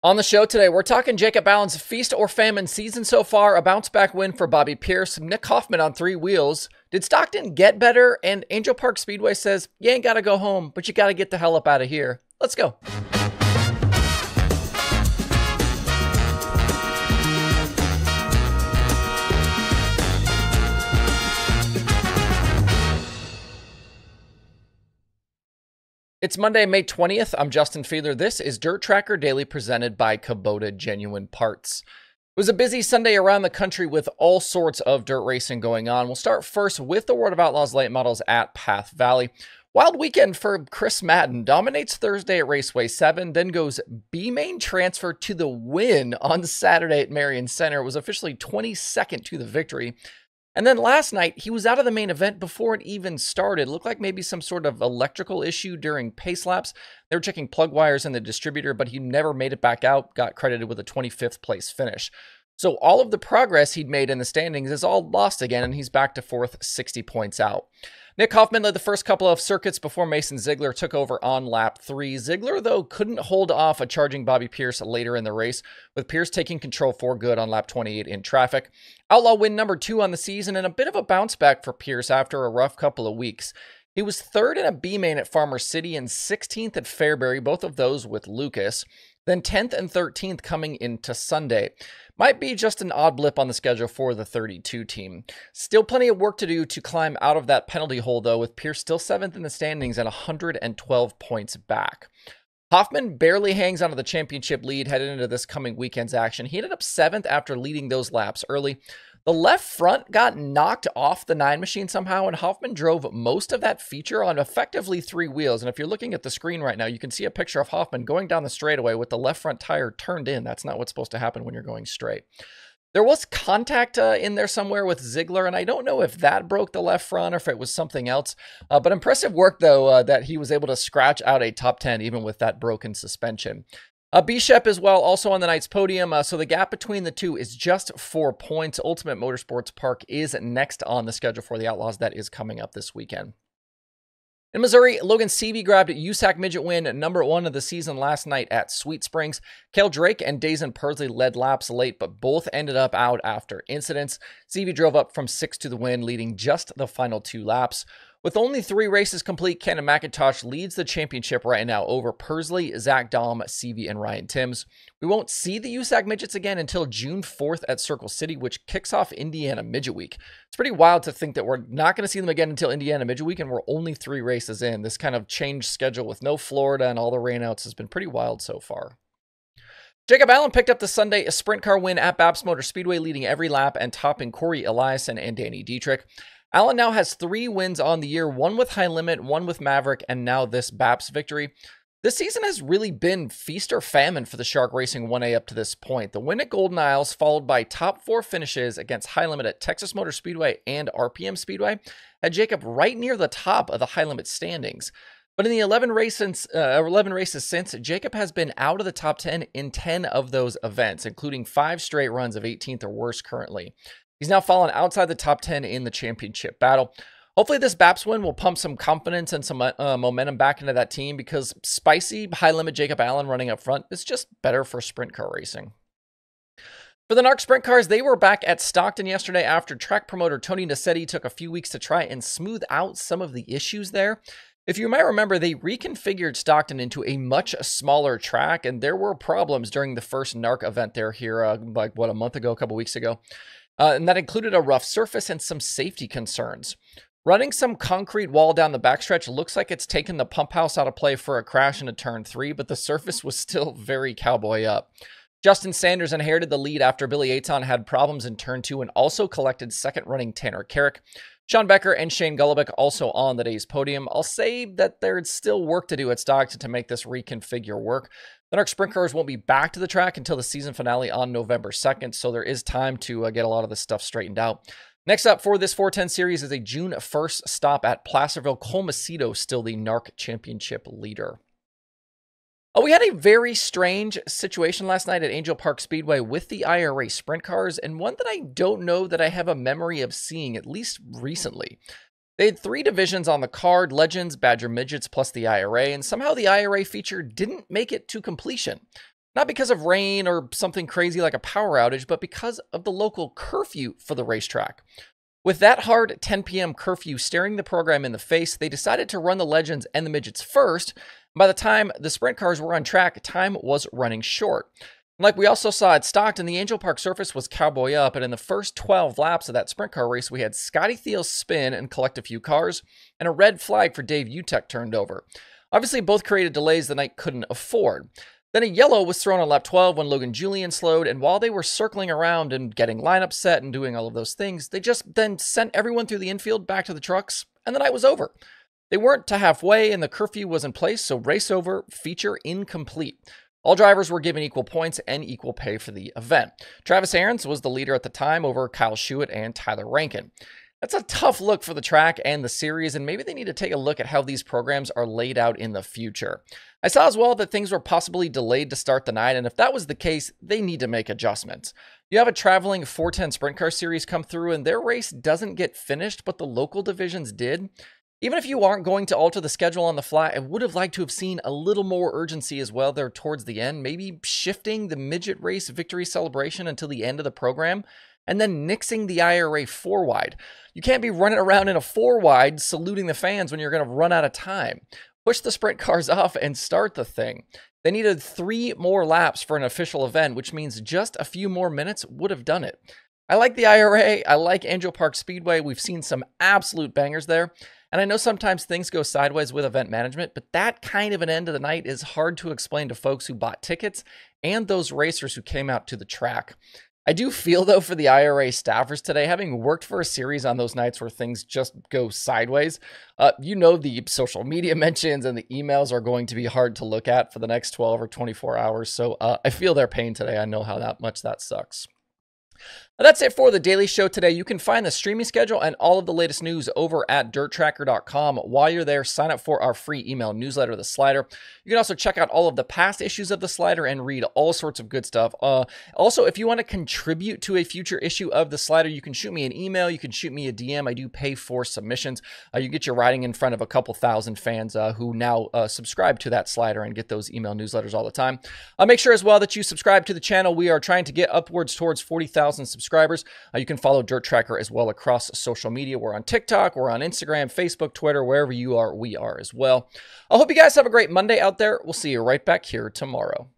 On the show today, we're talking Jacob Allen's feast or famine season so far, a bounce-back win for Bobby Pierce, Nick Hoffman on 3 wheels. Did Stockton get better? And Angell Park Speedway says, you ain't got to go home, but you got to get the hell up out of here. Let's go. It's Monday, May 20th. I'm Justin Fiedler. This is DIRTRACKR Daily presented by Kubota Genuine Parts. It was a busy Sunday around the country with all sorts of dirt racing going on. We'll start first with the World of Outlaws late models at Path Valley. Wild weekend for Chris Madden. Dominates Thursday at Raceway 7, then goes B-Main transfer to the win on Saturday at Marion Center. It was officially 22nd to the victory. And then last night, he was out of the main event before it even started. It looked like maybe some sort of electrical issue during pace laps. They were checking plug wires in the distributor, but he never made it back out, got credited with a 25th place finish. So all of the progress he'd made in the standings is all lost again, and he's back to 4th, 60 points out. Nick Hoffman led the first couple of circuits before Mason Ziegler took over on lap 3. Ziegler, though, couldn't hold off a charging Bobby Pierce later in the race, with Pierce taking control for good on lap 28 in traffic. Outlaw win number 2 on the season and a bit of a bounce back for Pierce after a rough couple of weeks. He was 3rd in a B-Main at Farmer City and 16th at Fairbury, both of those with Lucas. Then 10th and 13th coming into Sunday. Might be just an odd blip on the schedule for the 32 team. Still plenty of work to do to climb out of that penalty hole, though, with Pierce still 7th in the standings and 112 points back. Hoffman barely hangs onto the championship lead headed into this coming weekend's action. He ended up 7th after leading those laps early. The left front got knocked off the 9 machine somehow, and Hoffman drove most of that feature on effectively 3 wheels. And if you're looking at the screen right now, you can see a picture of Hoffman going down the straightaway with the left front tire turned in. That's not what's supposed to happen when you're going straight. There was contact in there somewhere with Ziegler, and I don't know if that broke the left front or if it was something else. But impressive work, though, that he was able to scratch out a top 10 even with that broken suspension. Bishop as well, also on the night's podium, so the gap between the two is just 4 points. Ultimate Motorsports Park is next on the schedule for the Outlaws. That is coming up this weekend. In Missouri, Logan Seavey grabbed USAC midget win number 1 of the season last night at Sweet Springs. Cale Drake and Dazen Pursley led laps late, but both ended up out after incidents. Seavey drove up from 6th to the win, leading just the final 2 laps. With only 3 races complete, Cannon McIntosh leads the championship right now over Pursley, Zach Dahm, Seavey, and Ryan Timms. We won't see the USAC midgets again until June 4th at Circle City, which kicks off Indiana Midget Week. It's pretty wild to think that we're not going to see them again until Indiana Midget Week, and we're only 3 races in. This kind of changed schedule with no Florida and all the rainouts has been pretty wild so far. Jacob Allen picked up the Sunday sprint car win at Babs Motor Speedway, leading every lap and topping Corey Eliason and Danny Dietrich. Allen now has 3 wins on the year, 1 with High Limit, 1 with Maverick, and now this BAPS victory. This season has really been feast or famine for the Shark Racing 1A up to this point. The win at Golden Isles, followed by top 4 finishes against High Limit at Texas Motor Speedway and RPM Speedway, had Jacob right near the top of the High Limit standings. But in the 11 races since, Jacob has been out of the top 10 in 10 of those events, including 5 straight runs of 18th or worse currently. He's now fallen outside the top 10 in the championship battle. Hopefully this BAPS win will pump some confidence and some momentum back into that team, because spicy, high-limit Jacob Allen running up front is just better for sprint car racing. For the NARC sprint cars, they were back at Stockton yesterday after track promoter Tony Nassetti took a few weeks to try and smooth out some of the issues there. If you might remember, they reconfigured Stockton into a much smaller track, and there were problems during the first NARC event there a month ago, a couple weeks ago. And that included a rough surface and some safety concerns. Running some concrete wall down the backstretch looks like it's taken the pump house out of play for a crash into turn 3, but the surface was still very cowboy up. Justin Sanders inherited the lead after Billy Aton had problems in turn 2 and also collected second running Tanner Carrick. Sean Becker and Shane Golubic also on the day's podium. I'll say that there's still work to do at Stockton to make this reconfigure work. The NARC sprint cars won't be back to the track until the season finale on November 2nd, so there is time to get a lot of this stuff straightened out. Next up for this 410 series is a June 1st stop at Placerville. Cole Macedo still the NARC championship leader. We had a very strange situation last night at Angell Park Speedway with the IRA sprint cars, and one that I don't know that I have a memory of seeing, at least recently. They had 3 divisions on the card: Legends, Badger Midgets, plus the IRA, and somehow the IRA feature didn't make it to completion. Not because of rain or something crazy like a power outage, but because of the local curfew for the racetrack. With that hard 10 p.m. curfew staring the program in the face, they decided to run the Legends and the Midgets first. By the time the sprint cars were on track, time was running short. Like we also saw at Stockton, the Angell Park surface was cowboy up, and in the first 12 laps of that sprint car race, we had Scotty Thiel spin and collect a few cars, and a red flag for Dave Utek turned over. Obviously, both created delays the night couldn't afford. Then a yellow was thrown on lap 12 when Logan Julian slowed, and while they were circling around and getting lineup set and doing all of those things, they just then sent everyone through the infield back to the trucks, and the night was over. They weren't to halfway, and the curfew was in place, so race over, feature incomplete. All drivers were given equal points and equal pay for the event. Travis Aarons was the leader at the time over Kyle Schuett and Tyler Rankin. That's a tough look for the track and the series, and maybe they need to take a look at how these programs are laid out in the future. I saw as well that things were possibly delayed to start the night, and if that was the case, they need to make adjustments. You have a traveling 410 sprint car series come through, and their race doesn't get finished, but the local divisions did. Even if you aren't going to alter the schedule on the fly, I would have liked to have seen a little more urgency as well there towards the end, maybe shifting the midget race victory celebration until the end of the program, and then nixing the IRA 4-wide. You can't be running around in a 4-wide saluting the fans when you're going to run out of time. Push the sprint cars off and start the thing. They needed 3 more laps for an official event, which means just a few more minutes would have done it. I like the IRA, I like Angell Park Speedway, we've seen some absolute bangers there, and I know sometimes things go sideways with event management, but that kind of an end of the night is hard to explain to folks who bought tickets and those racers who came out to the track. I do feel, though, for the IRA staffers today, having worked for a series on those nights where things just go sideways, you know the social media mentions and the emails are going to be hard to look at for the next 12 or 24 hours, so I feel their pain today. I know how much that sucks. That's it for the Daily Show today. You can find the streaming schedule and all of the latest news over at DIRTRACKR.com. While you're there, sign up for our free email newsletter, The Slider. You can also check out all of the past issues of The Slider and read all sorts of good stuff. Also, if you want to contribute to a future issue of The Slider, you can shoot me an email. You can shoot me a DM. I do pay for submissions. You get your writing in front of a couple thousand fans who now subscribe to that Slider and get those email newsletters all the time. Make sure as well that you subscribe to the channel. We are trying to get upwards towards 40,000 subscribers. You can follow DIRTRACKR as well across social media. We're on TikTok, we're on Instagram, Facebook, Twitter, wherever you are, we are as well. I hope you guys have a great Monday out there. We'll see you right back here tomorrow.